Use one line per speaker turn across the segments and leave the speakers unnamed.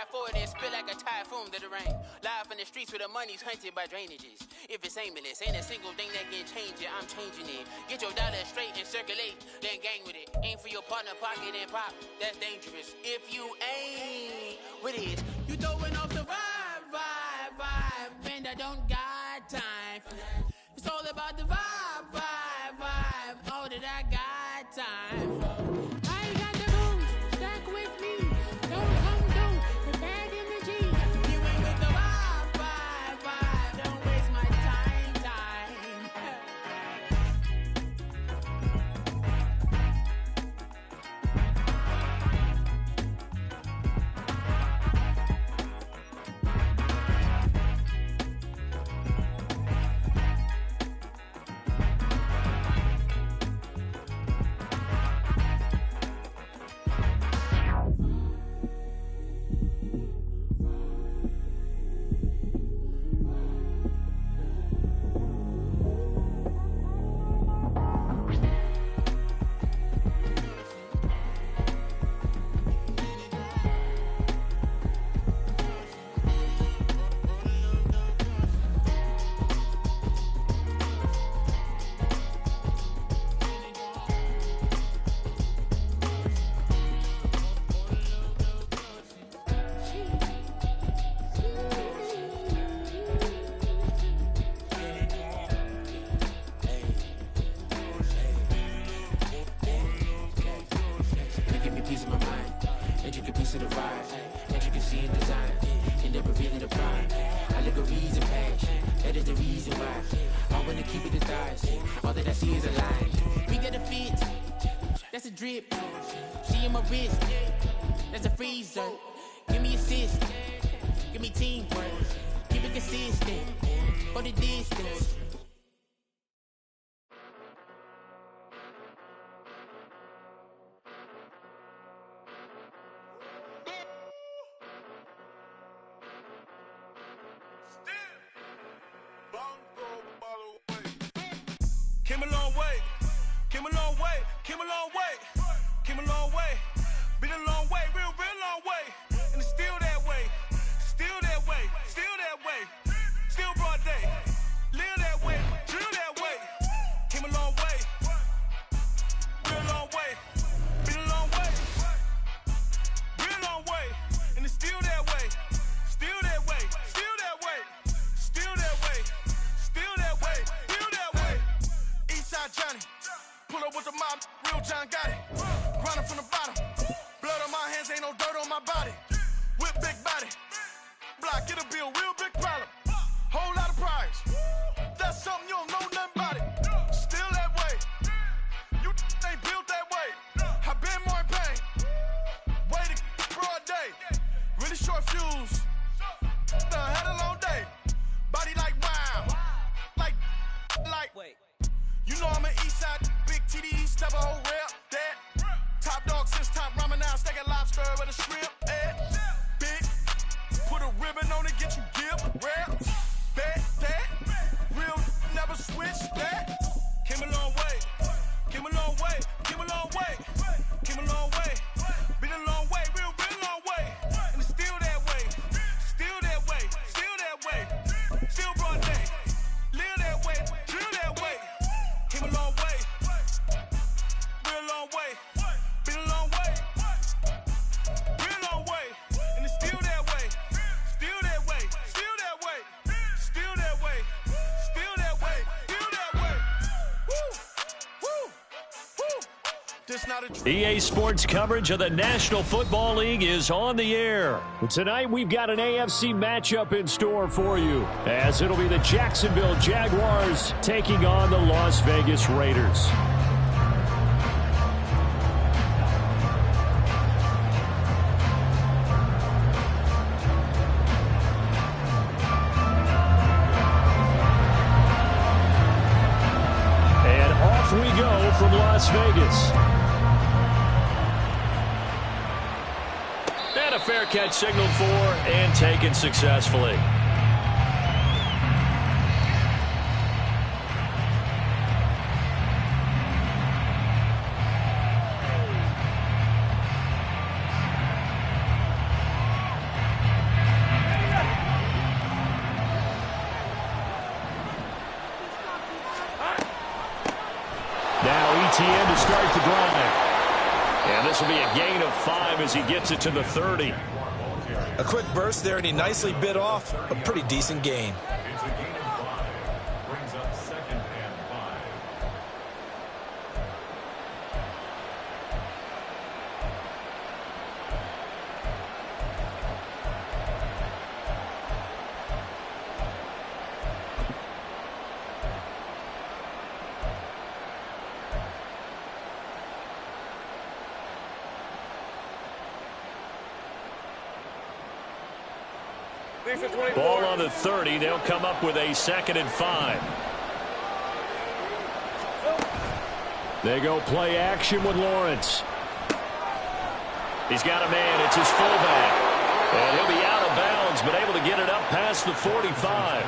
ride forward and spit like a typhoon to the rain. Live in the streets where the money's hunted by drainages. If it's aimless, ain't a single thing that can change it, I'm changing it. Get your dollar straight and circulate, then gang with it. Aim for your partner, pocket and pop, that's dangerous. If you ain't with it, you throwing off the vibe, man, I don't got time for that. It's all about the vibe, all that I got time for. I got the booze, stuck with me, don't come through, the bad energy. You ain't with the vibe, don't waste my time. Drip, she in my wrist, that's a freezer. Give me assist, give me teamwork, keep it consistent, for the distance.
Came a long way, came a long way, came a long way. Came a long way, been a long way, real long way. And it's still that way, still that way, still that way. Still broad day, live that way, drill that way. Came a long way, real long way. Been a long way, real long way. And it's still that way, still that way, still that way. Still that way, still that way, still that way. Eastside Johnny, pull up with the mob, real John got it. Running from the bottom, blood on my hands, ain't no dirt on my body. Whip big body, block, it'll be a real big problem. Whole lot of prize, that's something you don't know nothing about it. Still that way, you ain't built that way. I been more in pain, way to broad day. Really short fuse, had a long day. Body like wow, like, wait. You know I'm an Eastside, big TD, step a whole rep, that. Top dog since top ramen now, steak and lobster with a shrimp, big, put a ribbon on it, get you give, rap, that, real, never switch, that. Came a long way, came a long way, came a long way, came a long way, been a long way, real long way, and it's still that way, still that way, still that way, still broad day, live that way, drill that way, came a long way, real long way. Been a long way, real long way, and it's still that way, still that way, still that way, still that way, still that way, still that way. Woo, woo, woo. This not a
EA Sports coverage of the National Football League is on the air. Tonight we've got an AFC matchup in store for you, as it'll be the Jacksonville Jaguars taking on the Las Vegas Raiders. We go from Las Vegas. And a fair catch signaled for and taken successfully. the drive. And this will be a gain of 5 as he gets it to the 30.
A quick burst there, and he nicely bit off a pretty decent gain.
Brings up 2nd and 5.
Ball on the 30. They'll come up with a 2nd and 5. They go play action with Lawrence. He's got a man. It's his fullback. And he'll be out of bounds, but able to get it up past the 45.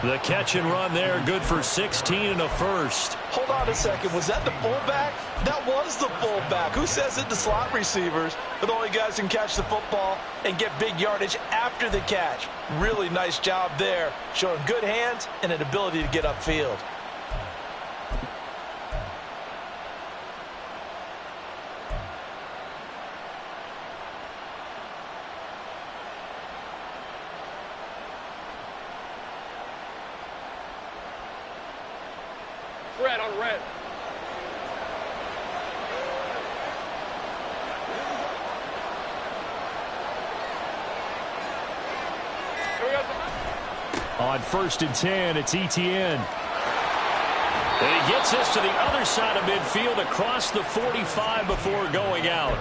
The catch and run there, good for 16 and a first.
Hold on a second. Was that the fullback? That was the fullback. Who says it? The slot receivers are the only guys who can catch the football and get big yardage after the catch. Really nice job there, showing good hands and an ability to get upfield.
Red on red.
On 1st and 10, it's Etienne. And he gets this to the other side of midfield across the 45 before going out.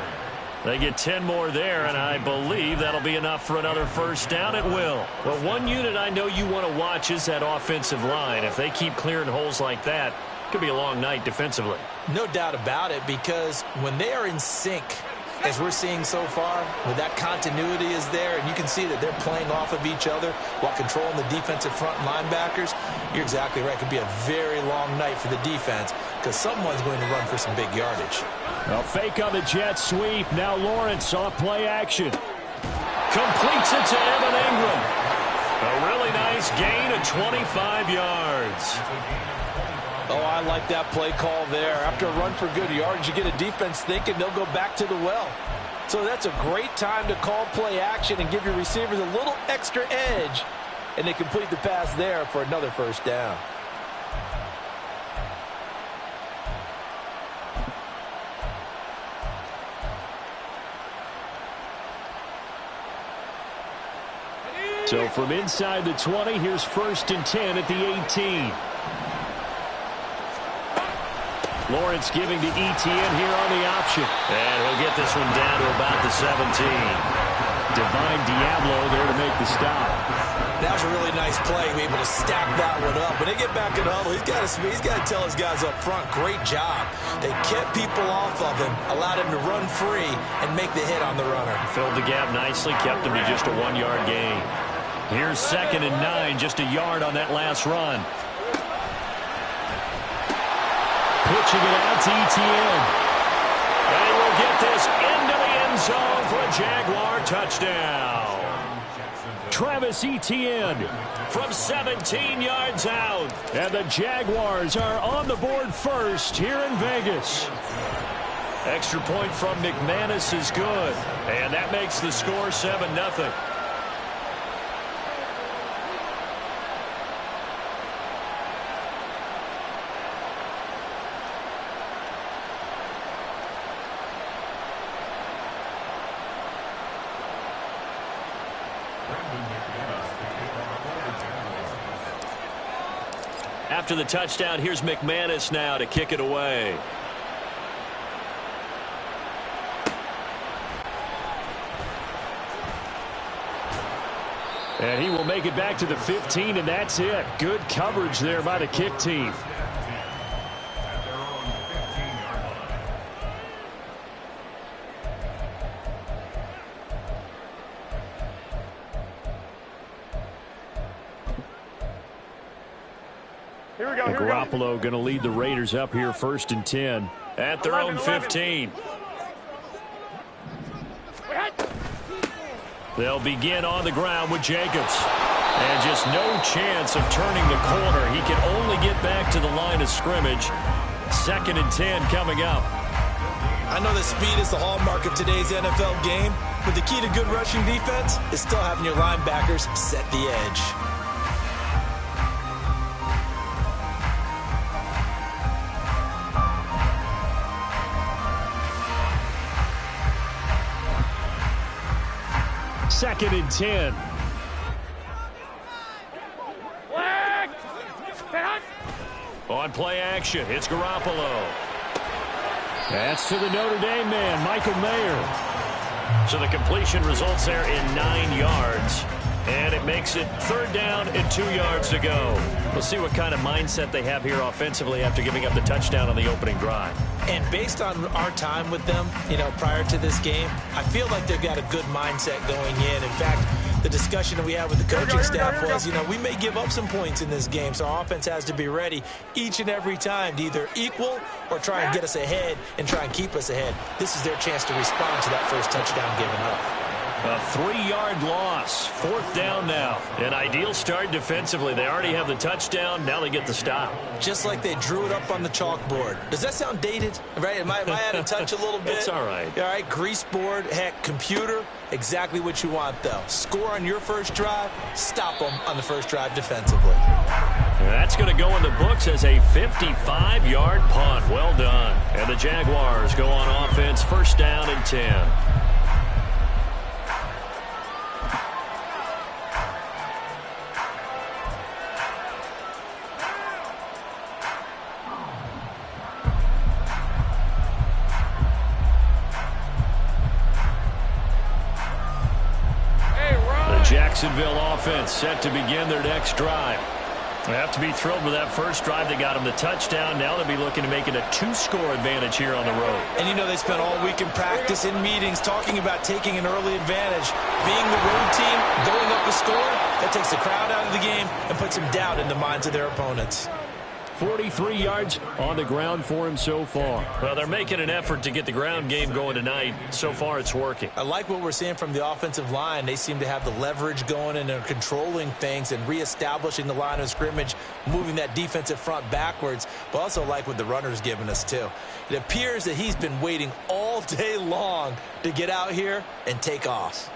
They get 10 more there, and I believe that'll be enough for another first down. It will. Well, one unit I know you want to watch is that offensive line. If they keep clearing holes like that, it could be a long night defensively.
No doubt about it, because when they are in sync, as we're seeing so far, when that continuity is there, and you can see that they're playing off of each other while controlling the defensive front linebackers, you're exactly right. It could be a very long night for the defense because someone's going to run for some big yardage.
A fake on the jet sweep. Now Lawrence off play action. Completes it to Evan Ingram. A really nice gain of 25 yards.
Oh, I like that play call there. After a run for good yards, you get a defense thinking they'll go back to the well. So that's a great time to call play action and give your receivers a little extra edge. And they complete the pass there for another first down.
So from inside the 20, here's 1st and 10 at the 18. Lawrence giving to Etienne here on the option. And he'll get this one down to about the 17. Divine Diablo there to make the stop.
That was a really nice play, be able to stack that one up. When they get back in the huddle, he's got to tell his guys up front, great job. They kept people off of him, allowed him to run free and make the hit on the runner.
Filled the gap nicely, kept him to just a 1-yard gain. Here's 2nd and 9, just a yard on that last run. Pitching it out to Etienne. And he will get this into the end zone for a Jaguar touchdown. Travis Etienne from 17 yards out. And the Jaguars are on the board first here in Vegas. Extra point from McManus is good. And that makes the score 7-0. After the touchdown, here's McManus now to kick it away. And he will make it back to the 15, and that's it. Good coverage there by the kick team. Garoppolo going to lead the Raiders up here 1st and 10 at their own 15. They'll begin on the ground with Jacobs. And just no chance of turning the corner. He can only get back to the line of scrimmage. 2nd and 10 coming up.
I know that speed is the hallmark of today's NFL game, but the key to good rushing defense is still having your linebackers set the edge.
Second and 10. On play action, it's Garoppolo. That's to the Notre Dame man, Michael Mayer. So the completion results there in 9 yards. And it makes it 3rd down and 2 yards to go. We'll see what kind of mindset they have here offensively after giving up the touchdown on the opening drive.
And based on our time with them, prior to this game, I feel like they've got a good mindset going in. In fact, the discussion that we had with the coaching staff was, we may give up some points in this game, so our offense has to be ready each and every time to either equal or try and get us ahead and try and keep us ahead. This is their chance to respond to that first touchdown given up.
A 3-yard loss. 4th down now. An ideal start defensively. They already have the touchdown. Now they get the stop.
Just like they drew it up on the chalkboard. Does that sound dated? Right? Am I out of touch a little bit?
It's all right.
All right, grease board, heck, computer. Exactly what you want, though. Score on your first drive. Stop them on the first drive defensively.
That's going to go in the books as a 55-yard punt. Well done. And the Jaguars go on offense. 1st down and 10. Jacksonville offense set to begin their next drive. They have to be thrilled with that first drive. They got them the touchdown. Now they'll be looking to make it a 2-score advantage here on the road.
And they spent all week in practice, in meetings, talking about taking an early advantage. Being the road team, going up a score, that takes the crowd out of the game and puts some doubt in the minds of their opponents.
43 yards on the ground for him so far. Well, they're making an effort to get the ground game going tonight. So far, it's working.
I like what we're seeing from the offensive line. They seem to have the leverage going and they're controlling things and reestablishing the line of scrimmage, moving that defensive front backwards, but also like what the runner's giving us, too. It appears that he's been waiting all day long to get out here and take off.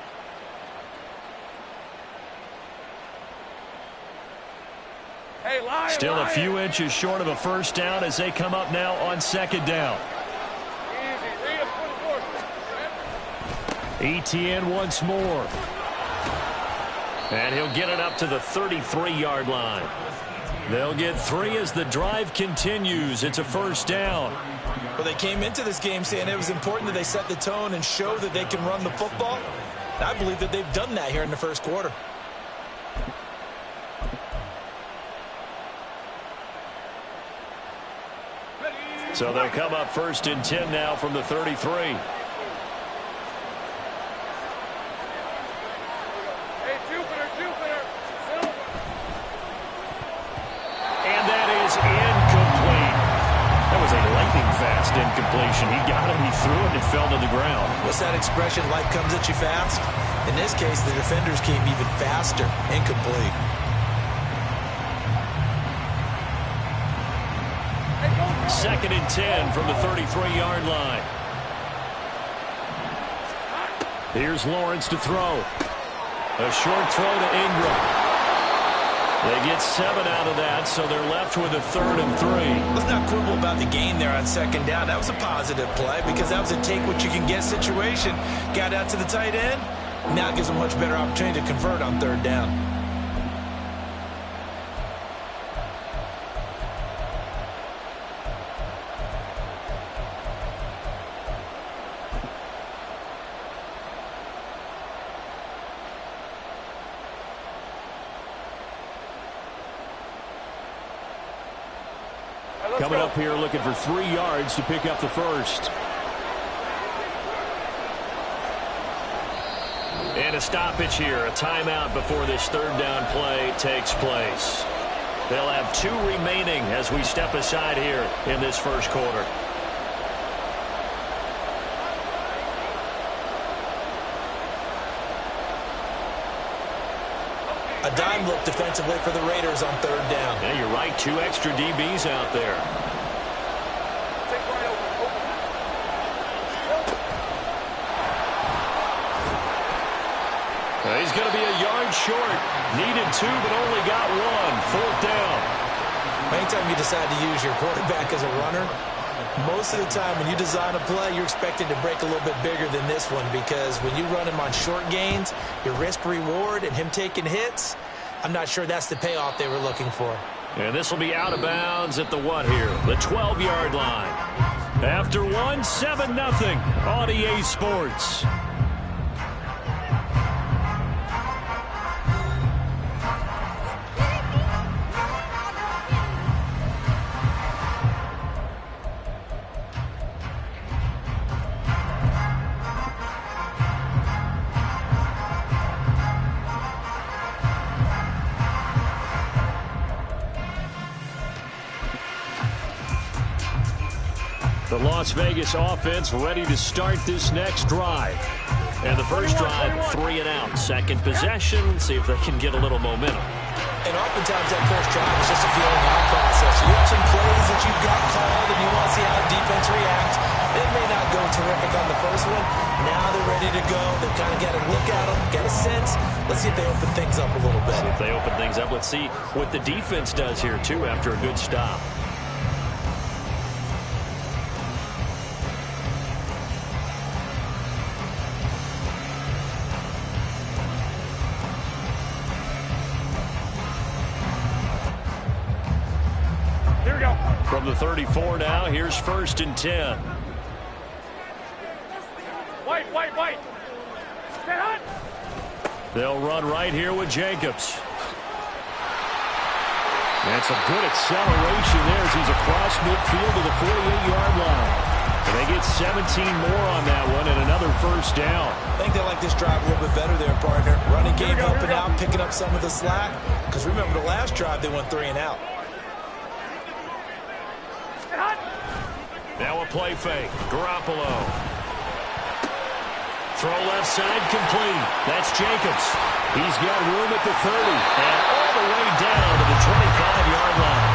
Still a few inches short of a first down as they come up now on 2nd down. Etienne once more. And he'll get it up to the 33-yard line. They'll get 3 as the drive continues. It's a 1st down.
Well, they came into this game saying it was important that they set the tone and show that they can run the football. And I believe that they've done that here in the first quarter.
So they'll come up 1st and 10 now from the 33.
Hey, Jupiter.
And that is incomplete. That was a lightning-fast incompletion. He got it, he threw it, and it fell to the ground.
What's that expression, life comes at you fast? In this case, the defenders came even faster. Incomplete.
2nd and 10 from the 33-yard line. Here's Lawrence to throw. A short throw to Ingram. They get 7 out of that, so they're left with a 3rd and 3.
Let's not quibble about the gain there on 2nd down. That was a positive play because that was a take-what-you-can-get situation. Got out to the tight end. Now it gives them a much better opportunity to convert on 3rd down.
Coming up here looking for 3 yards to pick up the first. And a stoppage here, a timeout before this 3rd down play takes place. They'll have 2 remaining as we step aside here in this first quarter.
A dime look defensively for the Raiders on 3rd down.
Yeah, you're right. 2 extra DBs out there. He's going to be a yard short. Needed 2, but only got 1. 4th down.
Anytime you decide to use your quarterback as a runner, most of the time when you design a play, you're expected to break a little bit bigger than this one, because when you run him on short gains, your risk-reward and him taking hits, I'm not sure that's the payoff they were looking for.
And this will be out of bounds at the what here? The 12-yard line. After 1, 7-0 on EA Sports. The Las Vegas offense ready to start this next drive. And the first drive, 3 and out. Second possession, see if they can get a little momentum.
And oftentimes that first drive is just a feeling out process. You have some plays that you've got called and you want to see how the defense reacts. It may not go terrific on the first one. Now they're ready to go. They've kind of got to look at them, get a sense. Let's see if they open things up a little bit.
See if they open things up. Let's see what the defense does here, too, after a good stop. From the 34 now, here's 1st and 10.
Wait. Stay hot.
They'll run right here with Jacobs. That's a good acceleration there as he's across midfield to the 48-yard line. And they get 17 more on that one and another first down.
I think they like this drive a little bit better there, partner. Running game helping out, picking up some of the slack. Because remember, the last drive they went 3 and out.
Now a play fake. Garoppolo. Throw left side complete. That's Jacobs. He's got room at the 30 and all the way down to the 25-yard line.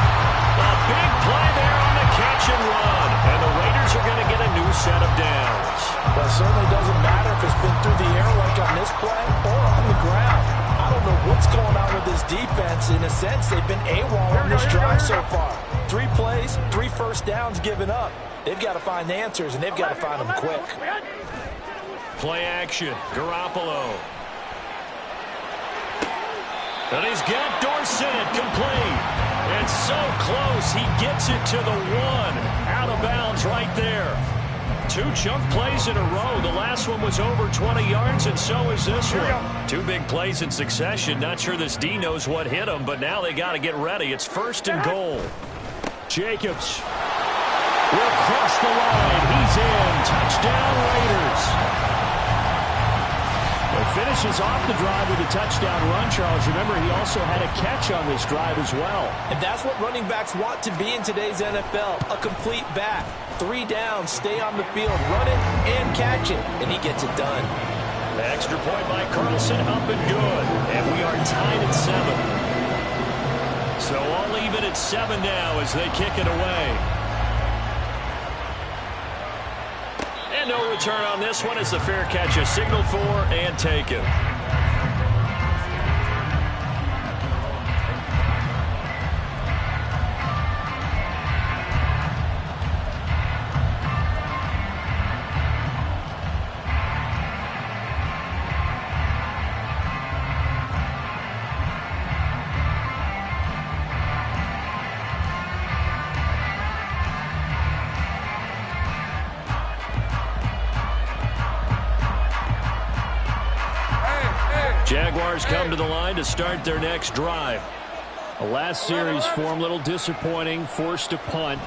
A big play there on the catch and run. And the Raiders are going to get a new set of downs.
Well, it certainly doesn't matter if it's been through the air like on this play or on the ground. I don't know what's going on with this defense. In a sense, they've been AWOL on this drive so far. 3 plays, 3 first downs given up. They've got to find answers, and they've got to find them quick.
Play action. Garoppolo. And he's got Dorsett complete. And so close, he gets it to the 1. Out of bounds right there. 2 chunk plays in a row. The last one was over 20 yards, and so is this one. 2 big plays in succession. Not sure this D knows what hit him, but now they got to get ready. It's 1st and goal. Jacobs will cross the line. He's in. Touchdown, Raiders. He finishes off the drive with a touchdown run, Charles. Remember, he also had a catch on this drive as well.
And that's what running backs want to be in today's NFL, a complete back. 3 downs, stay on the field, run it, and catch it. And he gets it done.
The extra point by Carlson, up and good. And we are tied at 7. So all even at 7 now as they kick it away. And no return on this one as the fair catch is signaled for and taken. Jaguars come to the line to start their next drive. The last series for them, a little disappointing, forced to punt.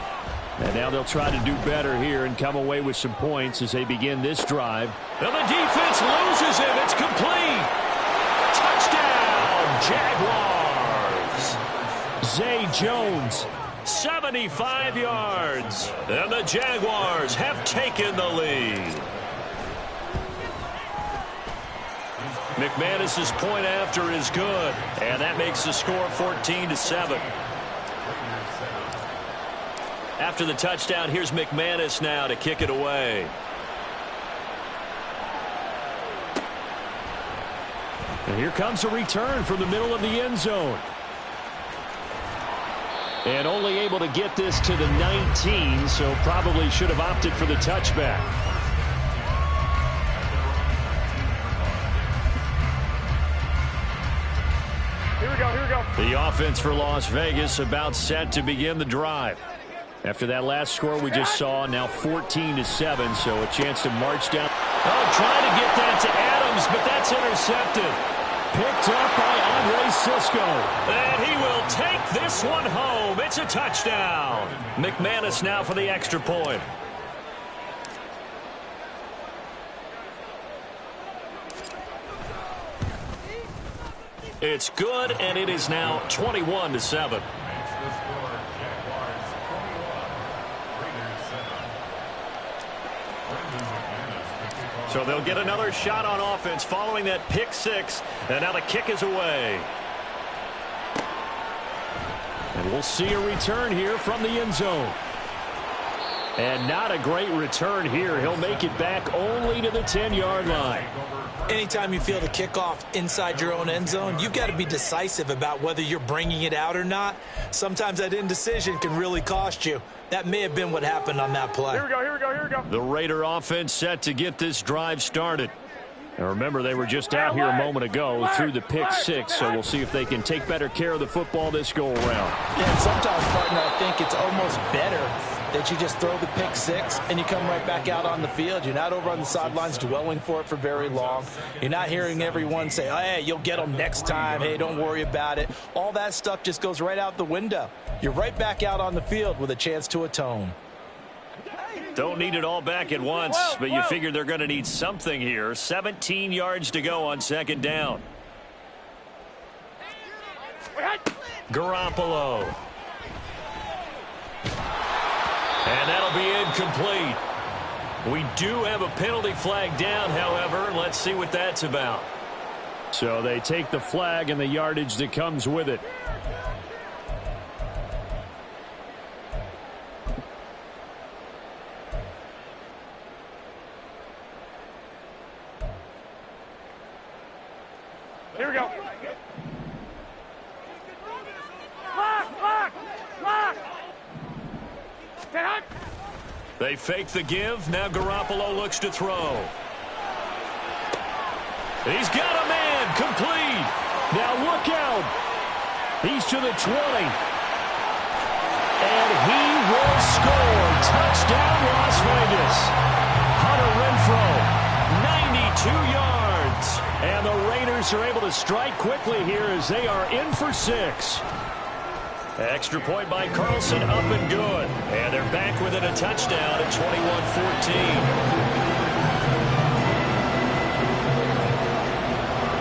And now they'll try to do better here and come away with some points as they begin this drive. And the defense loses him. It's complete. Touchdown, Jaguars. Zay Jones, 75 yards. And the Jaguars have taken the lead. McManus's point after is good, and that makes the score 14-7. After the touchdown, here's McManus now to kick it away. And here comes a return from the middle of the end zone. And only able to get this to the 19, so probably should have opted for the touchback.
Here we go.
The offense for Las Vegas about set to begin the drive. After that last score we just saw, now 14-7, so a chance to march down. Oh, trying to get that to Adams, but that's intercepted. Picked up by Andre Sisco. And he will take this one home. It's a touchdown. McManus now for the extra point. It's good, and it is now 21-7. So they'll get another shot on offense following that pick six. And now the kick is away. And we'll see a return here from the end zone. And not a great return here. He'll make it back only to the 10-yard line.
Anytime you feel the kickoff inside your own end zone, you've got to be decisive about whether you're bringing it out or not. Sometimes that indecision can really cost you. That may have been what happened on that play.
Here we go.
The Raider offense set to get this drive started. And remember, they were just out here a moment ago through the pick six, so we'll see if they can take better care of the football this go-around.
Yeah, and sometimes, partner, I think it's almost better that you just throw the pick six and you come right back out on the field. You're not over on the sidelines dwelling for it for very long. You're not hearing everyone say, oh, hey, you'll get them next time. Hey, don't worry about it. All that stuff just goes right out the window. You're right back out on the field with a chance to atone.
Don't need it all back at once, but you figure they're going to need something here. 17 yards to go on second down. Garoppolo. And that'll be incomplete. We do have a penalty flag down, however. Let's see what that's about. So they take the flag and the yardage that comes with it.
Here we go. Lock.
They fake the give. Now Garoppolo looks to throw. He's got a man. Complete. Now look out. He's to the 20. And he will score. Touchdown, Las Vegas. Hunter Renfrow, 92 yards. And the Raiders are able to strike quickly here as they are in for 6. Extra point by Carlson, up and good. And they're back within a touchdown at 21-14.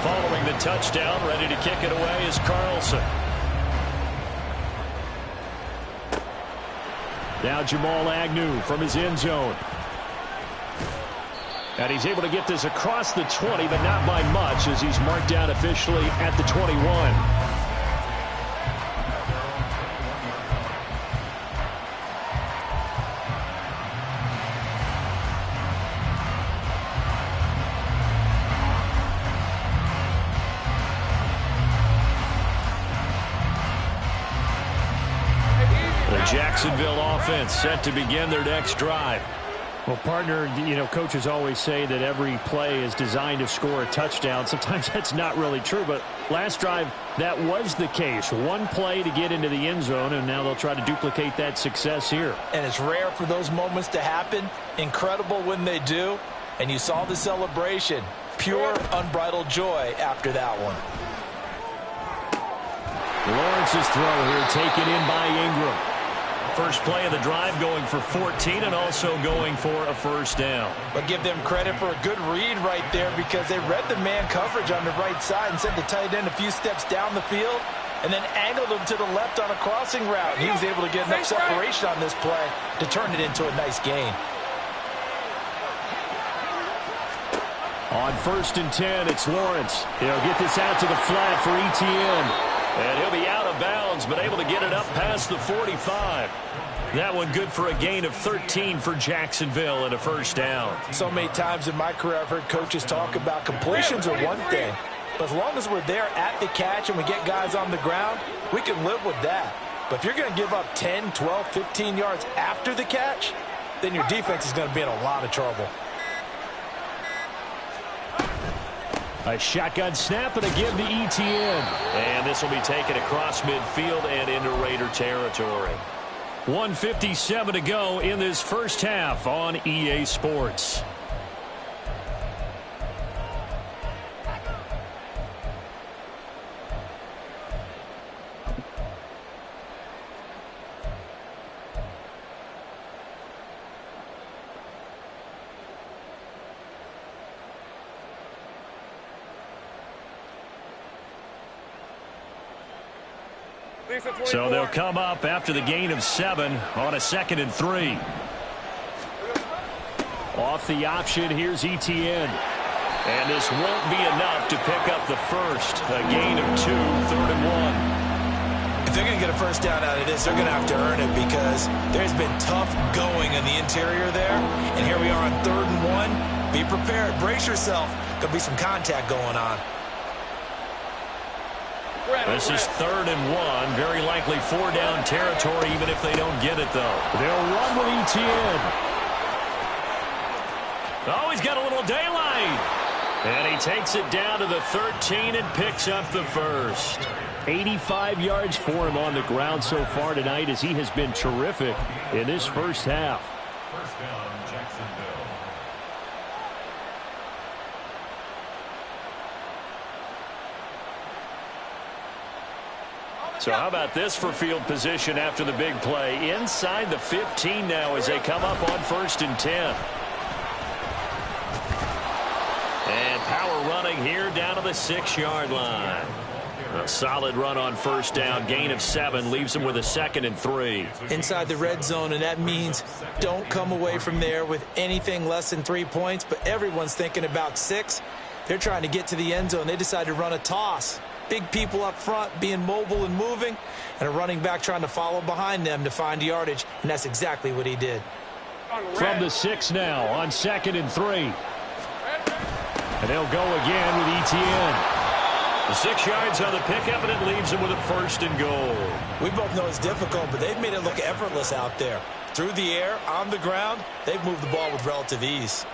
Following the touchdown, ready to kick it away is Carlson. Now Jamal Agnew from his end zone. And he's able to get this across the 20, but not by much as he's marked down officially at the 21. Jacksonville offense set to begin their next drive.
Well, partner, coaches always say that every play is designed to score a touchdown. Sometimes that's not really true, but last drive, that was the case. One play to get into the end zone, and now they'll try to duplicate that success here.
And it's rare for those moments to happen. Incredible when they do. And you saw the celebration. Pure, unbridled joy after that one.
Lawrence's throw here taken in by Ingram. First play of the drive going for 14 and also going for a first down.
But give them credit for a good read right there because they read the man coverage on the right side and sent the tight end a few steps down the field and then angled him to the left on a crossing route. He was able to get enough separation on this play to turn it into a nice gain.
On 1st and 10, it's Lawrence. He'll get this out to the flat for Etienne. And he'll be out of bounds, but able to get it up past the 45. That one good for a gain of 13 for Jacksonville and a first down.
So many times in my career I've heard coaches talk about completions are one thing. But as long as we're there at the catch and we get guys on the ground, we can live with that. But if you're going to give up 10, 12, 15 yards after the catch, then your defense is going to be in a lot of trouble.
A shotgun snap and a give to Etienne. And this will be taken across midfield and into Raider territory. 1:57 to go in this first half on EA Sports. So they'll come up after the gain of 7 on a 2nd and 3. Off the option, here's Etienne. And this won't be enough to pick up the first. A gain of 2, 3rd and 1.
If they're going to get a first down out of this, they're going to have to earn it because there's been tough going in the interior there. And here we are on 3rd and 1. Be prepared. Brace yourself. Could be some contact going on.
This is 3rd and 1. Very likely 4-down territory, even if they don't get it, though. They'll run with Etienne. Oh, he's got a little daylight. And he takes it down to the 13 and picks up the first. 85 yards for him on the ground so far tonight as he has been terrific in this first half.
First down, Jacksonville.
So how about this for field position after the big play? Inside the 15 now as they come up on 1st and 10. And power running here down to the 6-yard line. A solid run on 1st down. Gain of 7 leaves them with a 2nd and 3.
Inside the red zone, and that means don't come away from there with anything less than 3 points. But everyone's thinking about 6. They're trying to get to the end zone. They decide to run a toss. Big people up front being mobile and moving, and a running back trying to follow behind them to find yardage, and that's exactly what he did.
From the 6 now on 2nd and 3. And they'll go again with Etienne. The 6 yards on the pickup, and it leaves them with a 1st and goal.
We both know it's difficult, but they've made it look effortless out there. Through the air, on the ground, they've moved the ball with relative ease.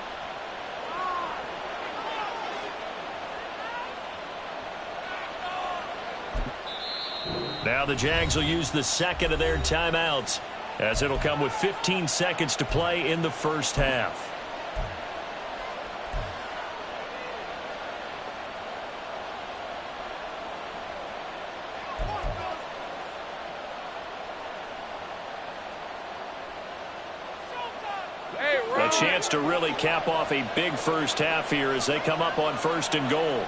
Now the Jags will use the 2nd of their timeouts as it'll come with 15 seconds to play in the first half. A chance to really cap off a big first half here as they come up on 1st and goal.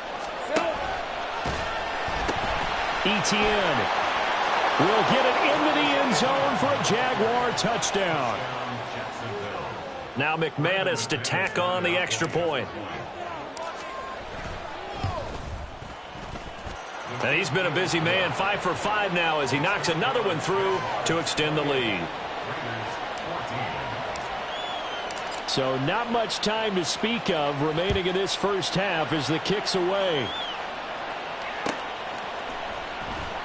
Etienne will get it into the end zone for a Jaguar touchdown. Now McManus to tack on the extra point. And he's been a busy man, 5 for 5 now as he knocks another one through to extend the lead. So not much time to speak of remaining in this first half as the kick's away.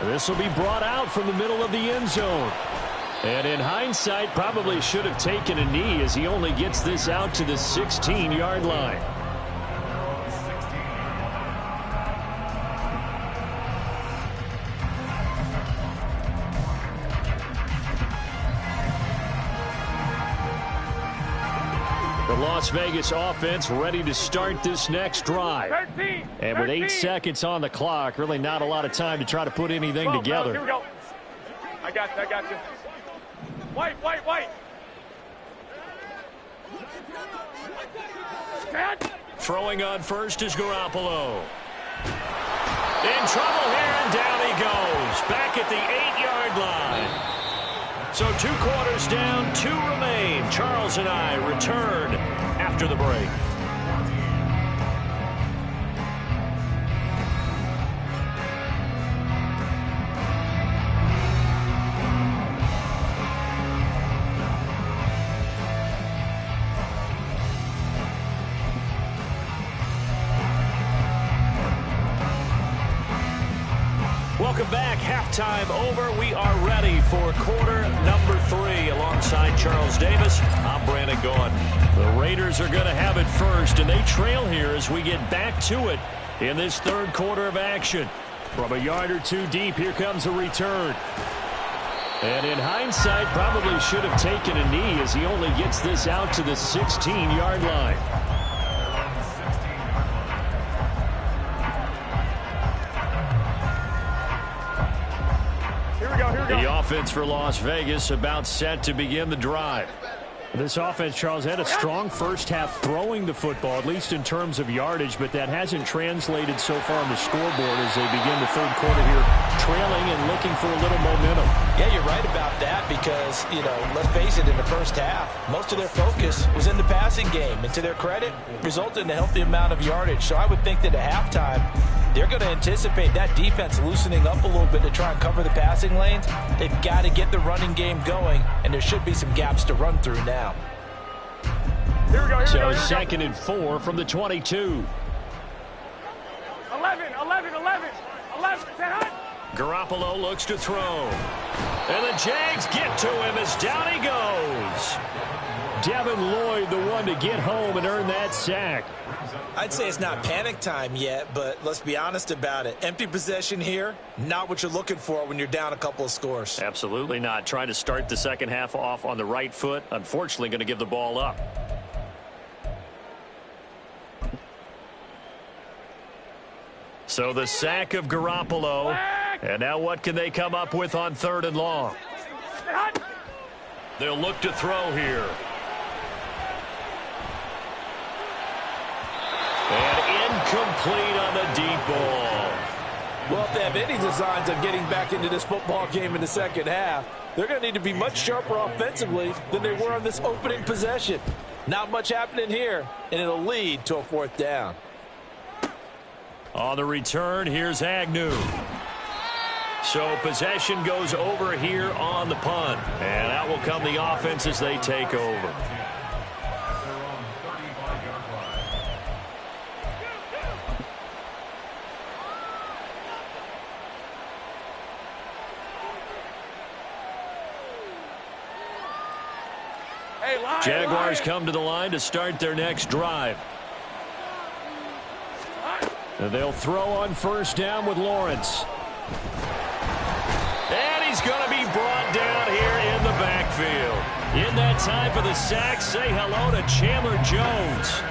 This will be brought out from the middle of the end zone. And in hindsight, probably should have taken a knee as he only gets this out to the 16-yard line. The Las Vegas offense ready to start this next drive.
13,
and with 8 seconds on the clock, really not a lot of time to try to put anything together.
Here we go. I got you. White.
Throwing on first is Garoppolo. In trouble here, and down he goes. Back at the 8-yard line. So 2 quarters down, 2 remain. Charles and I return after the break. Welcome back. Halftime over. We are ready for quarter number 3. Alongside Charles Davis, I'm Brandon Gaudin. The Raiders are going to have it first, and they trail here as we get back to it in this third quarter of action. From a yard or two deep, here comes a return. And in hindsight, probably should have taken a knee as he only gets this out to the 16-yard line. The offense for Las Vegas about set to begin the drive. This offense, Charles, had a strong first half throwing the football, at least in terms of yardage, but that hasn't translated so far on the scoreboard as they begin the third quarter here, trailing and looking for a little momentum.
Yeah, you're right about that because, let's face it, in the first half, most of their focus was in the passing game. And to their credit, resulted in a healthy amount of yardage. So I would think that at halftime, they're going to anticipate that defense loosening up a little bit to try and cover the passing lanes. They've got to get the running game going, and there should be some gaps to run through now.
Here we go.
So 2nd and 4 from the 22.
11.
Garoppolo looks to throw. And the Jags get to him as down he goes. Devin Lloyd, the one to get home and earn that sack.
I'd say it's not panic time yet, but let's be honest about it. Empty possession here, not what you're looking for when you're down a couple of scores.
Absolutely not. Trying to start the second half off on the right foot. Unfortunately, going to give the ball up. So the sack of Garoppolo. And now what can they come up with on 3rd and long? They'll look to throw here. And incomplete on the deep ball.
Well, if they have any designs on getting back into this football game in the second half, they're going to need to be much sharper offensively than they were on this opening possession. Not much happening here, and it'll lead to a 4th down.
On the return, here's Agnew. So possession goes over here on the punt. And out will come the offense as they take over. Jaguars come to the line to start their next drive. And they'll throw on 1st down with Lawrence. And he's going to be brought down here in the backfield. In that time for the sack, say hello to Chandler Jones.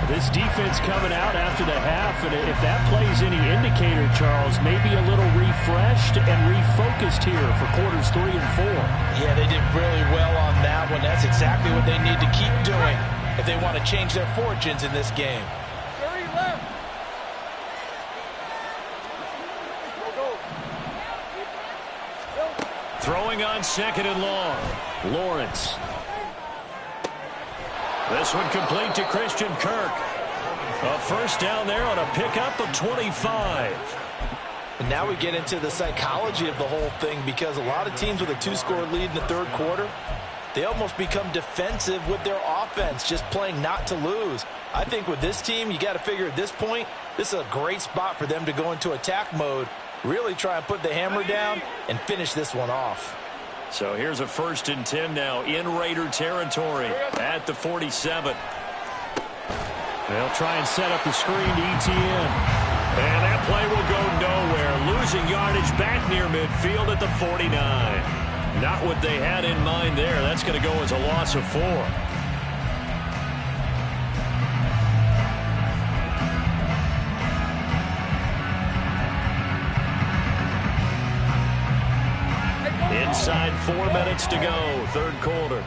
This defense coming out after the half, and if that plays any indicator, Charles, maybe a little refreshed and refocused here for quarters 3 and 4.
Yeah, they did really well on that one. That's exactly what they need to keep doing if they want to change their fortunes in this game.
Throwing on 2nd and long. Lawrence. This one complete to Christian Kirk. A 1st down there on a pickup of 25.
And now we get into the psychology of the whole thing because a lot of teams with a 2-score lead in the 3rd quarter, they almost become defensive with their offense, just playing not to lose. I think with this team, you got to figure at this point, this is a great spot for them to go into attack mode, really try and put the hammer down and finish this one off.
So here's a 1st and 10 now in Raider territory at the 47. They'll try and set up the screen to ETN. And that play will go nowhere. Losing yardage back near midfield at the 49. Not what they had in mind there. That's going to go as a loss of 4. Inside 4 minutes to go, 3rd quarter.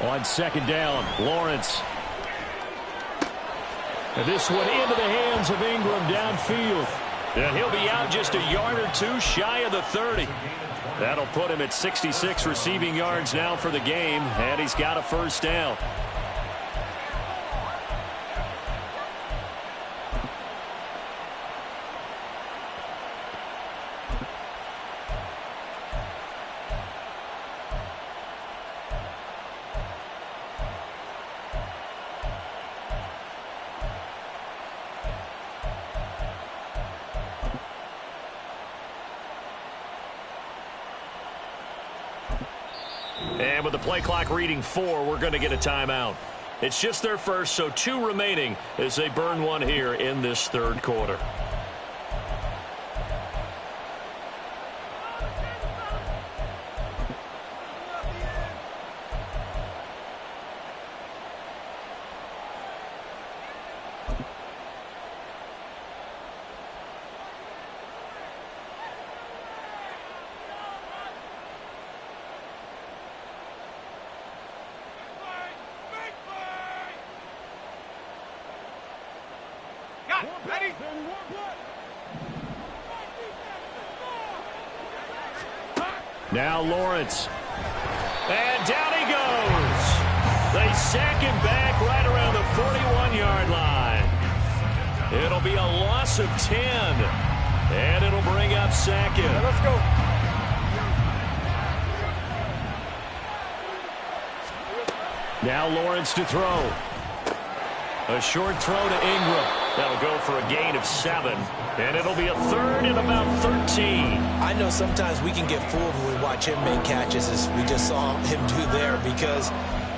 On 2nd down, Lawrence. And this one into the hands of Ingram downfield. And he'll be out just a yard or 2 shy of the 30. That'll put him at 66 receiving yards now for the game, and he's got a 1st down. And with the play clock reading 4, we're going to get a timeout. It's just their first, so 2 remaining as they burn one here in this third quarter. Now Lawrence. And down he goes. They sack him back right around the 41-yard line. It'll be a loss of 10. And it'll bring up Sackett.
Let's go.
Now Lawrence to throw. A short throw to Ingram. That'll go for a gain of 7. And it'll be a third and about 13.
I know sometimes we can get fooled when we watch him make catches, as we just saw him do there, because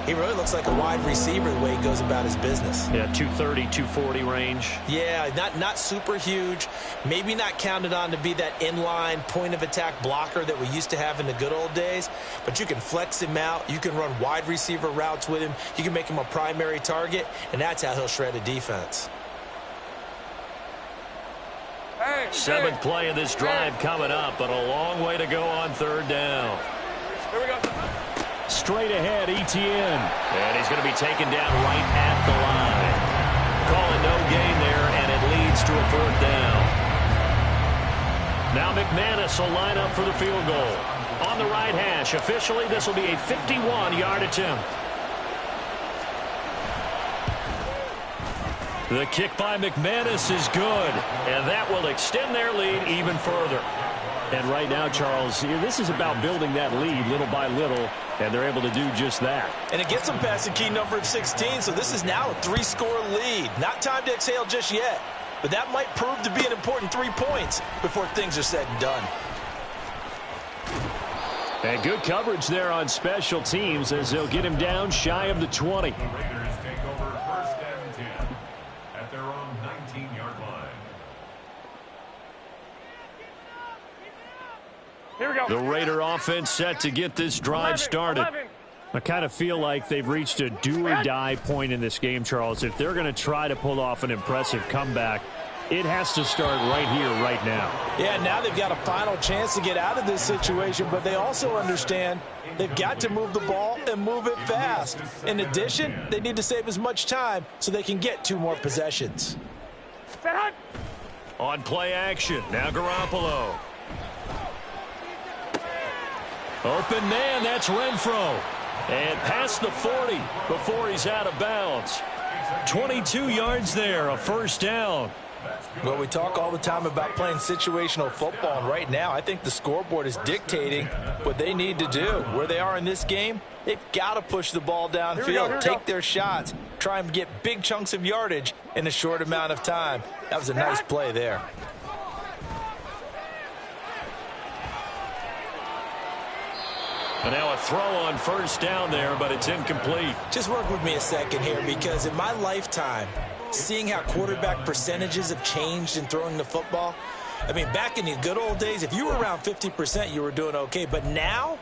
he really looks like a wide receiver the way he goes about his business.
Yeah, 230, 240 range.
Yeah, not super huge. Maybe not counted on to be that inline point-of-attack blocker that we used to have in the good old days. But you can flex him out. You can run wide receiver routes with him. You can make him a primary target, and that's how he'll shred a defense.
Seventh play of this drive coming up, but a long way to go on third down.
Here we go.
Straight ahead, Etienne. And he's going to be taken down right at the line. Calling no gain there, and it leads to a fourth down. Now McManus will line up for the field goal. On the right hash, officially this will be a 51-yard attempt. The kick by McManus is good, and that will extend their lead even further. And right now, Charles, this is about building that lead little by little, and they're able to do just that.
And it gets them past the key number of 16, so this is now a 3-score lead. Not time to exhale just yet, but that might prove to be an important 3 points before things are said and done.
And good coverage there on special teams as they'll get him down shy of the 20.
The Raiders take over first and 10 at their own 19-yard line.
Here we go.
The Raider offense set to get this drive started.
11.
I kind of feel like they've reached a do-or-die point in this game, Charles. If they're going to try to pull off an impressive comeback, it has to start right here, right now.
Yeah, now they've got a final chance to get out of this situation, but they also understand they've got to move the ball and move it fast. In addition, they need to save as much time so they can get 2 more possessions.
Set hunt.
On play action, now Garoppolo. Open man, that's Renfro. And past the 40 before he's out of bounds. 22 yards there, a first down.
Well, we talk all the time about playing situational football, and right now I think the scoreboard is dictating what they need to do. Where they are in this game, they've got to push the ball downfield, take their shots, try and get big chunks of yardage in a short amount of time. That was a nice play there.
And now a throw on first down there, but it's incomplete.
Just work with me a second here, because in my lifetime, seeing how quarterback percentages have changed in throwing the football, I mean, back in the good old days, if you were around 50%, you were doing okay. But now,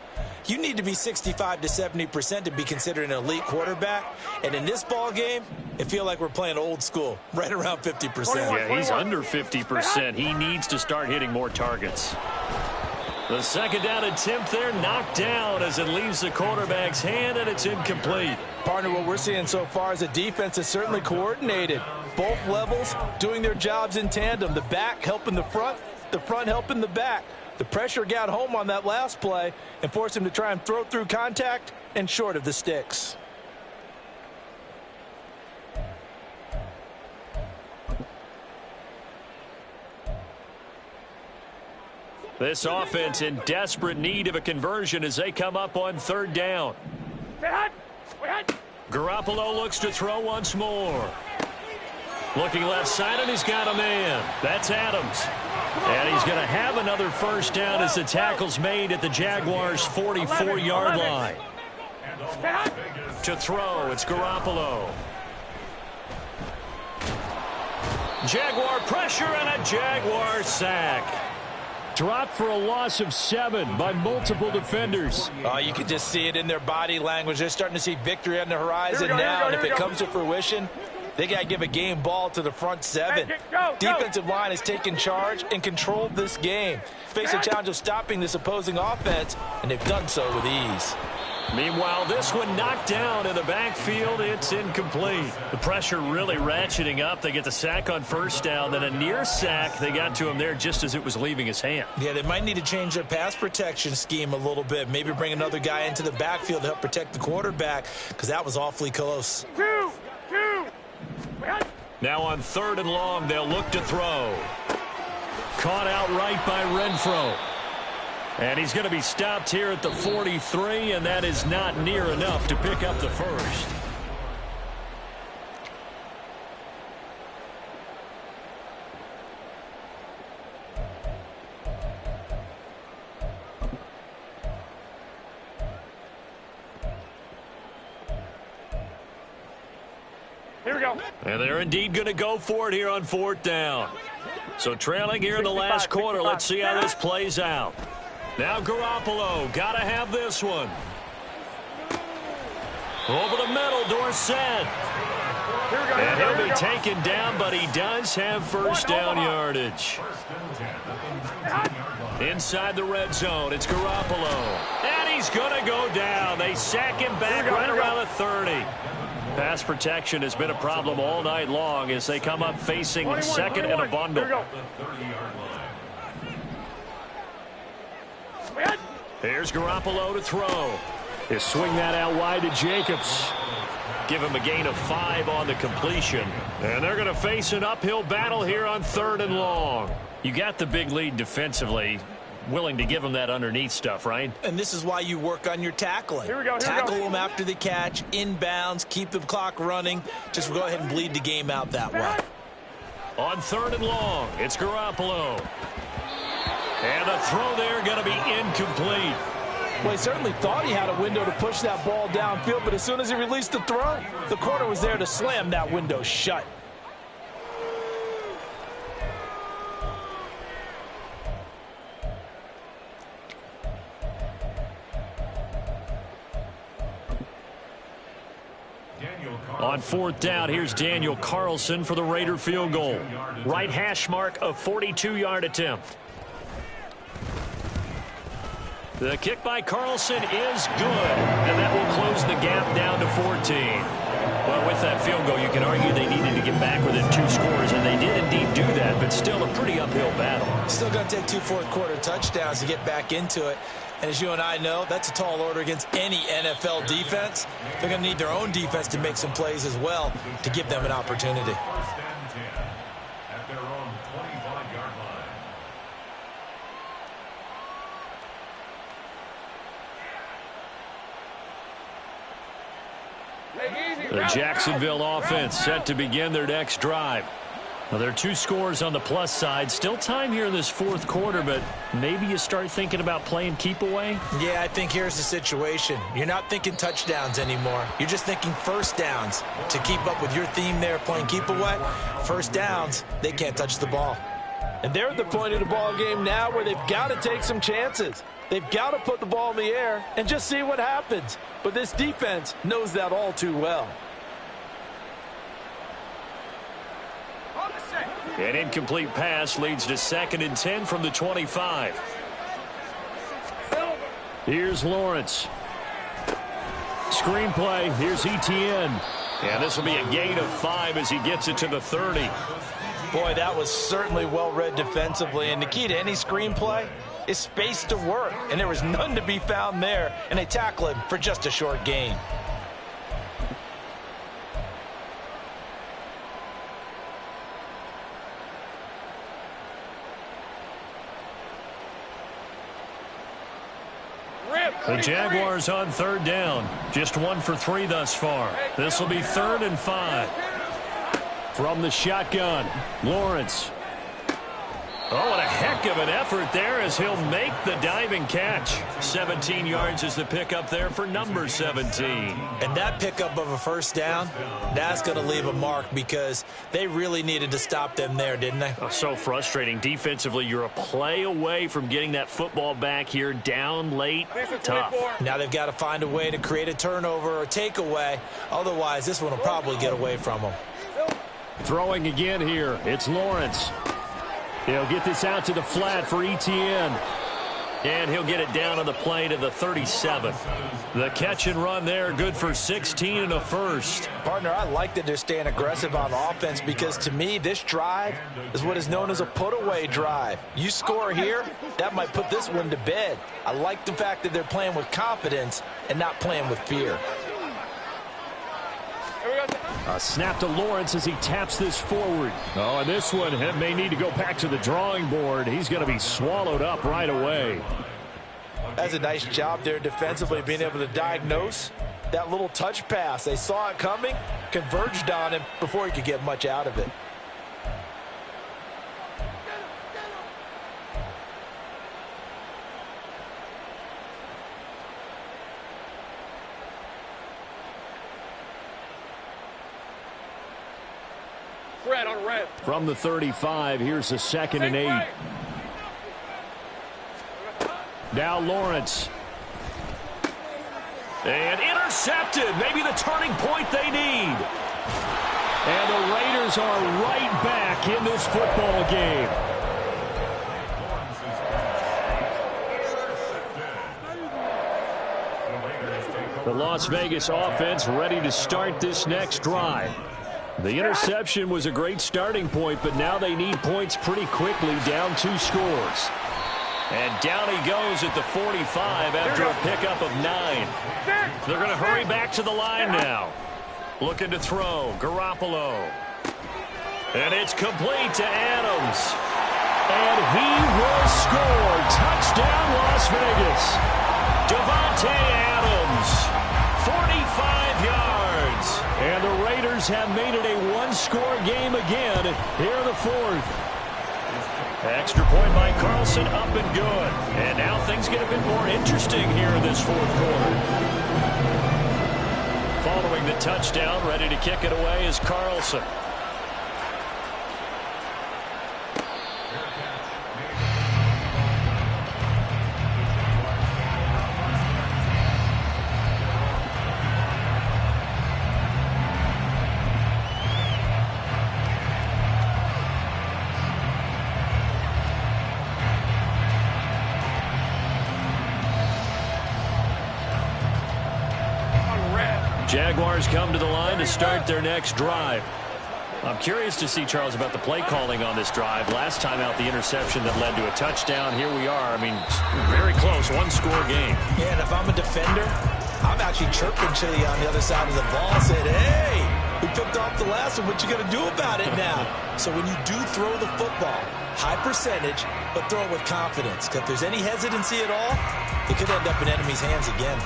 you need to be 65 to 70% to be considered an elite quarterback. And in this ball game, it feels like we're playing old school, right around 50%.
Yeah, he's under 50%. He needs to start hitting more targets. The second down attempt there knocked down as it leaves the quarterback's hand, and it's incomplete.
Partner, what we're seeing so far is a defense that's certainly coordinated. Both levels doing their jobs in tandem. The back helping the front helping the back. The pressure got home on that last play and forced him to try and throw through contact and short of the sticks.
This offense in desperate need of a conversion as they come up on third down. Garoppolo looks to throw once more. Looking left side, and he's got a man. That's Adams. And he's going to have another first down as the tackle's made at the Jaguars' 44-yard line. To throw, it's Garoppolo. Jaguar pressure and a Jaguar sack. Dropped for a loss of 7 by multiple defenders.
Oh, you can just see it in their body language. They're starting to see victory on the horizon now. And if it comes to fruition, they got to give a game ball to the front 7. Defensive line has taken charge and controlled this game. Face a challenge of stopping this opposing offense, and they've done so with ease.
Meanwhile, this one knocked down in the backfield. It's incomplete. The pressure really ratcheting up. They get the sack on first down, then a near sack. They got to him there just as it was leaving his hand.
Yeah, they might need to change their pass protection scheme a little bit. Maybe bring another guy into the backfield to help protect the quarterback, because that was awfully close.
Now on 3rd and long, they'll look to throw. Caught outright by Renfro. And he's going to be stopped here at the 43, and that is not near enough to pick up the first.
Here we go.
And they're indeed going to go for it here on 4th down. So trailing here in the last quarter. Let's see how this plays out. Now Garoppolo, got to have this one. Over the middle, Dorsett. And he'll be taken down, but he does have first down yardage. Inside the red zone, it's Garoppolo. And he's going to go down. They sack him back right around the 30. Pass protection has been a problem all night long as they come up facing 2nd and a bundle. Here's Garoppolo to throw. He'll swing that out wide to Jacobs. Give him a gain of 5 on the completion. And they're going to face an uphill battle here on 3rd and long. You got the big lead defensively. Willing to give them that underneath stuff, right?
And this is why you work on your tackling. Tackle them after the catch, inbounds, keep the clock running. Just go ahead and bleed the game out that way.
On 3rd and long, it's Garoppolo. And the throw there going to be incomplete.
Well, he certainly thought he had a window to push that ball downfield, but as soon as he released the throw, the corner was there to slam that window shut.
On 4th down, here's Daniel Carlson for the Raider field goal. Right hash mark, a 42-yard attempt. The kick by Carlson is good, and that will close the gap down to 14. Well, with that field goal, you can argue they needed to get back within 2 scores, and they did indeed do that, but still a pretty uphill battle.
Still going to take 2 fourth-quarter touchdowns to get back into it. And as you and I know, that's a tall order against any NFL defense. They're going to need their own defense to make some plays as well to give them an opportunity.
First and 10 at their own 25-yard line.
The Jacksonville offense set to begin their next drive. Now, there are 2 scores on the plus side. Still time here in this 4th quarter, but maybe you start thinking about playing keep away?
Yeah, I think here's the situation. You're not thinking touchdowns anymore. You're just thinking first downs. To keep up with your theme there, playing keep away, first downs, they can't touch the ball.
And they're at the point of the ball game now where they've got to take some chances. They've got to put the ball in the air and just see what happens. But this defense knows that all too well.
An incomplete pass leads to 2nd and 10 from the 25. Here's Lawrence. Screenplay. Here's Etienne. And this will be a gain of 5 as he gets it to the 30.
Boy, that was certainly well read defensively. And the key to any screenplay is space to work. And there was none to be found there. And they tackle him for just a short gain.
The Jaguars on 3rd down. Just 1 for 3 thus far. This will be 3rd and 5. From the shotgun, Lawrence. Oh, what a heck of an effort there as he'll make the diving catch. 17 yards is the pickup there for number 17.
And that pickup of a first down, that's going to leave a mark because they really needed to stop them there, didn't they?
Oh, so frustrating. Defensively, you're a play away from getting that football back here down late. Tough.
Now they've got to find a way to create a turnover or takeaway. Otherwise, this one will probably get away from them.
Throwing again here. It's Lawrence. He'll get this out to the flat for Etienne.
And he'll get it down on the play to the 37. The catch and run there, good for 16 and a first.
Partner, I like that they're staying aggressive on offense because to me, this drive is what is known as a put-away drive. You score here, that might put this one to bed. I like the fact that they're playing with confidence and not playing with fear.
A snap to Lawrence as he taps this forward. Oh, and this one may need to go back to the drawing board. He's going to be swallowed up right away.
That's a nice job there defensively, being able to diagnose that little touch pass. They saw it coming, converged on him before he could get much out of it.
From the 35, here's the 2nd and 8. Now Lawrence.
And intercepted. Maybe the turning point they need.
And the Raiders are right back in this football game. The Las Vegas offense ready to start this next drive. The interception was a great starting point, but now they need points pretty quickly, down 2 scores. And down he goes at the 45 after a pickup of 9. They're going to hurry back to the line now. Looking to throw, Garoppolo. And it's complete to Adams. And he will score. Touchdown, Las Vegas. Devontae Adams, 45 yards. And the Raiders have made it a one-score game again here in the 4th. Extra point by Carlson, up and good. And now things get a bit more interesting here in this 4th quarter. Following the touchdown, ready to kick it away is Carlson. Jaguars come to the line to start their next drive. I'm curious to see, Charles, about the play calling on this drive. Last time out, the interception that led to a touchdown. Here we are. I mean, very close, one-score game.
Yeah, and if I'm a defender, I'm actually chirping to you on the other side of the ball. Said, hey, we picked off the last one. What you going to do about it now? So when you do throw the football, high percentage, but throw it with confidence. Because if there's any hesitancy at all, it could end up in enemy's hands again.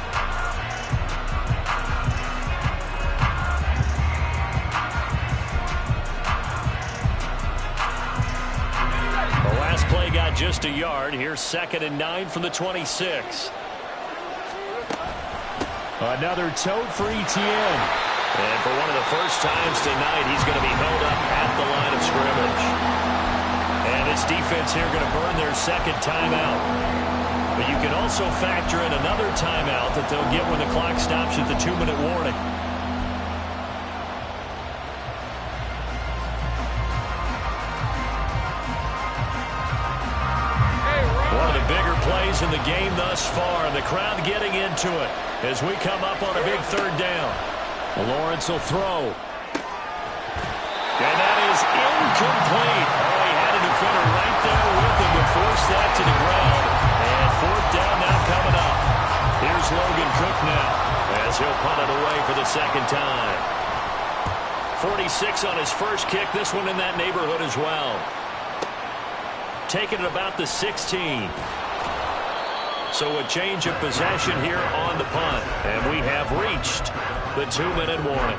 Play got just a yard. Here's 2nd and 9 from the 26.
Another tote for Etienne.
And for one of the first times tonight, he's going to be held up at the line of scrimmage. And this defense here going to burn their 2nd timeout. But you can also factor in another timeout that they'll get when the clock stops at the 2-minute warning. Plays in the game thus far, and the crowd getting into it as we come up on a big 3rd down.
Lawrence will throw.
And that is incomplete. Oh, he had a defender right there with him to force that to the ground. And 4th down now coming up. Here's Logan Cook now as he'll punt it away for the 2nd time. 46 on his first kick. This one in that neighborhood as well. Taking it about the 16. So a change of possession here on the punt. And we have reached the 2-minute warning.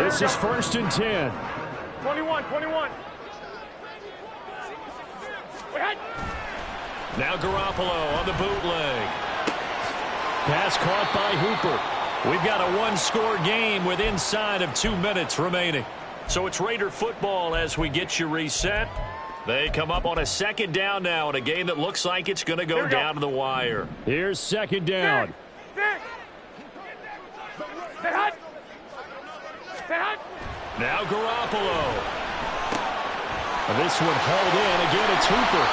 This is 1st and 10.
21.
Now Garoppolo on the bootleg. Pass caught by Hooper. We've got a one-score game with inside of 2 minutes remaining. So it's Raider football as we get you reset. They come up on a 2nd down now in a game that looks like it's going to go down to the wire.
Here's 2nd down. Now Garoppolo. This one hauled in. Again, it's Hooper.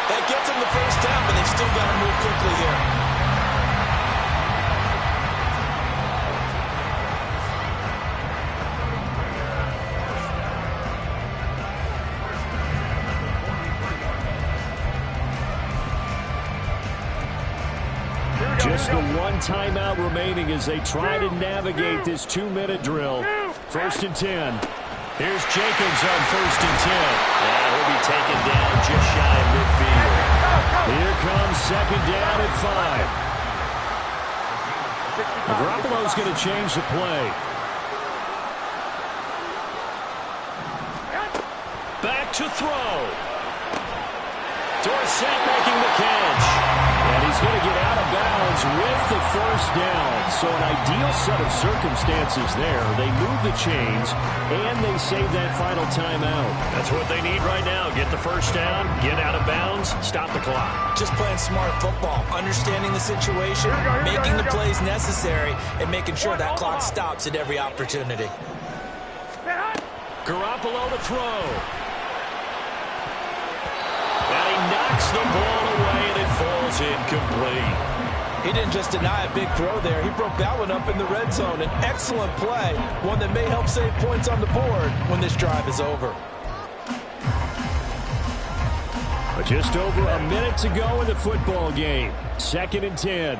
That gets them the 1st down, but they've still got to move quickly here.
Just the one timeout remaining as they try to navigate this 2-minute drill. 1st and 10. Here's Jacobs on 1st and 10.
Yeah, he'll be taken down just shy of midfield.
Here comes 2nd down at 5. Garoppolo's going to change the play.
Back to throw. Dorsett making the catch.
And he's going to get out of bounds with the 1st down. So an ideal set of circumstances there. They move the chains, and they save that final timeout.
That's what they need right now. Get the 1st down, get out of bounds, stop the clock.
Just playing smart football, understanding the situation, making the plays necessary, and making sure that clock stops at every opportunity.
Garoppolo to throw. And he knocks the ball away, and it falls incomplete.
He didn't just deny a big throw there. He broke that one up in the red zone. An excellent play, one that may help save points on the board when this drive is over.
But just over a minute to go in the football game. 2nd and 10.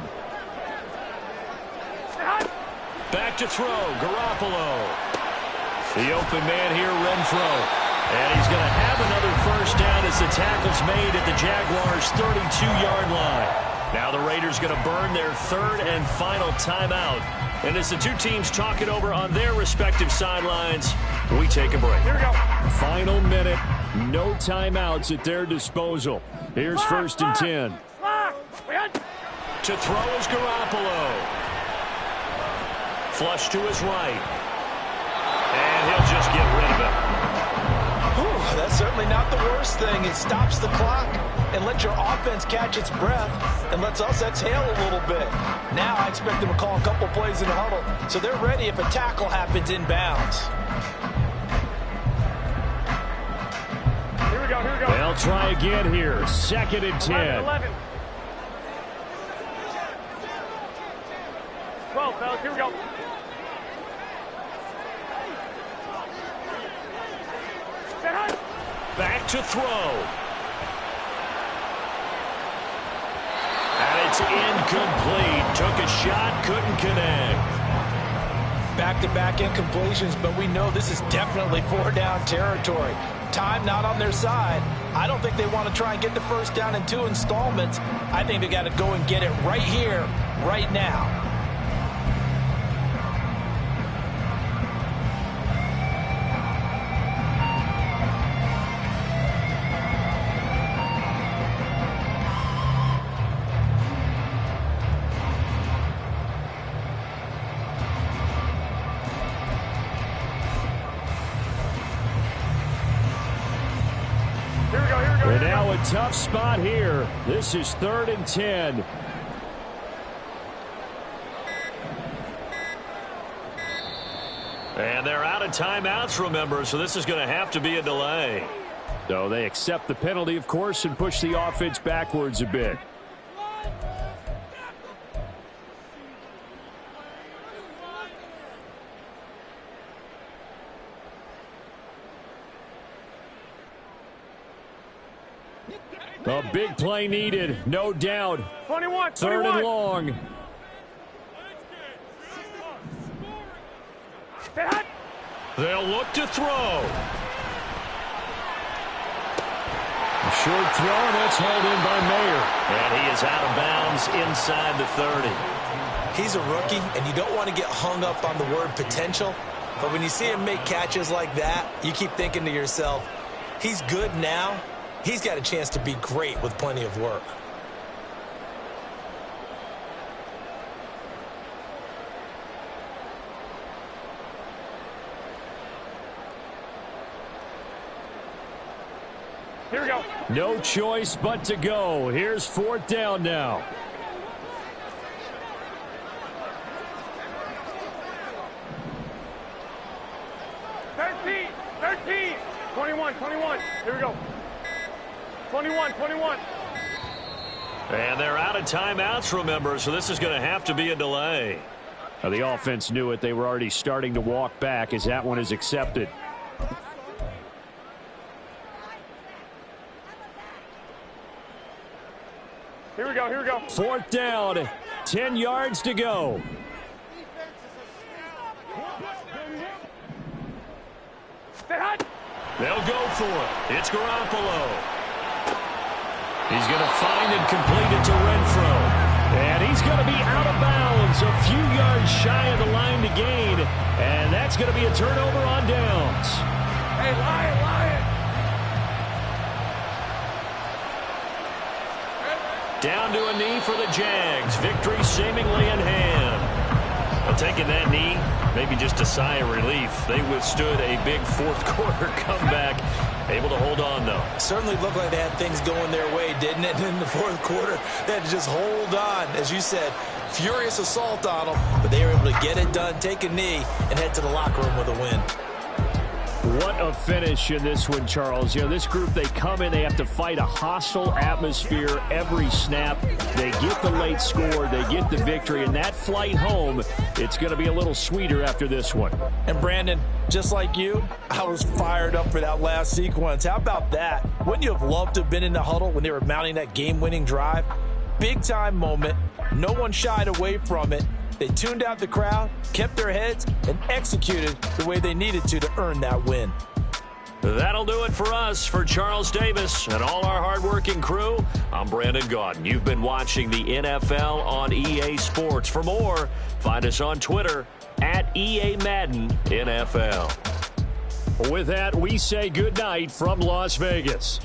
Back to throw, Garoppolo. The open man here, Renfro. And he's going to have another 1st down as the tackle's made at the Jaguars' 32-yard line. Now the Raiders going to burn their 3rd and final timeout. And as the two teams talk it over on their respective sidelines, we take a break.
Here we go.
Final minute. No timeouts at their disposal. Here's 1st and 10.
To throw is Garoppolo. Flush to his right. And he'll just get rid of it.
That's certainly not the worst thing. It stops the clock and lets your offense catch its breath and lets us exhale a little bit. Now I expect them to call a couple plays in the huddle so they're ready if a tackle happens inbounds.
Here we go.
They'll try again here. 2nd and 10.
11. 12, fellas. Here we go.
Back to throw. And it's incomplete. Took a shot, couldn't connect.
Back-to-back incompletions, but we know this is definitely 4-down territory. Time not on their side. I don't think they want to try and get the 1st down in 2 installments. I think they got to go and get it right here, right now.
We're now a tough spot here. This is 3rd and 10.
And they're out of timeouts, remember, so this is going to have to be a delay.
So they accept the penalty, of course, and push the offense backwards a bit. A big play needed, no doubt.
21.
3rd and long.
They'll look to throw.
A short throw, and that's held in by Mayer.
And he is out of bounds inside the 30.
He's a rookie, and you don't want to get hung up on the word potential. But when you see him make catches like that, you keep thinking to yourself, he's good now. He's got a chance to be great with plenty of work.
Here we go.
No choice but to go. Here's 4th down now.
Thirteen. 21. Here we go. 21.
And they're out of timeouts, remember, so this is going to have to be a delay. Now, the offense knew it. They were already starting to walk back as that one is accepted.
Here we go.
4th down, 10 yards to go. They'll go for it. It's Garoppolo. He's going to find and complete it to Renfro. And he's going to be out of bounds, a few yards shy of the line to gain. And that's going to be a turnover on downs.
Hey, Lion.
Down to a knee for the Jags. Victory seemingly in hand. Well, taking that knee, maybe just a sigh of relief. They withstood a big 4th quarter comeback. Able to hold on, though.
Certainly looked like they had things going their way, didn't it? In the 4th quarter, they had to just hold on. As you said, furious assault on them, but they were able to get it done, take a knee, and head to the locker room with a win.
What a finish in this one, Charles. You know, this group, they come in, they have to fight a hostile atmosphere every snap. They get the late score, they get the victory, and that flight home, it's going to be a little sweeter after this one.
And Brandon, just like you, I was fired up for that last sequence. How about that? Wouldn't you have loved to have been in the huddle when they were mounting that game-winning drive? Big-time moment. No one shied away from it. They tuned out the crowd, kept their heads, and executed the way they needed to earn that win.
That'll do it for us. For Charles Davis and all our hardworking crew, I'm Brandon Gaudin. You've been watching the NFL on EA Sports. For more, find us on Twitter at EA Madden NFL. With that, we say goodnight from Las Vegas.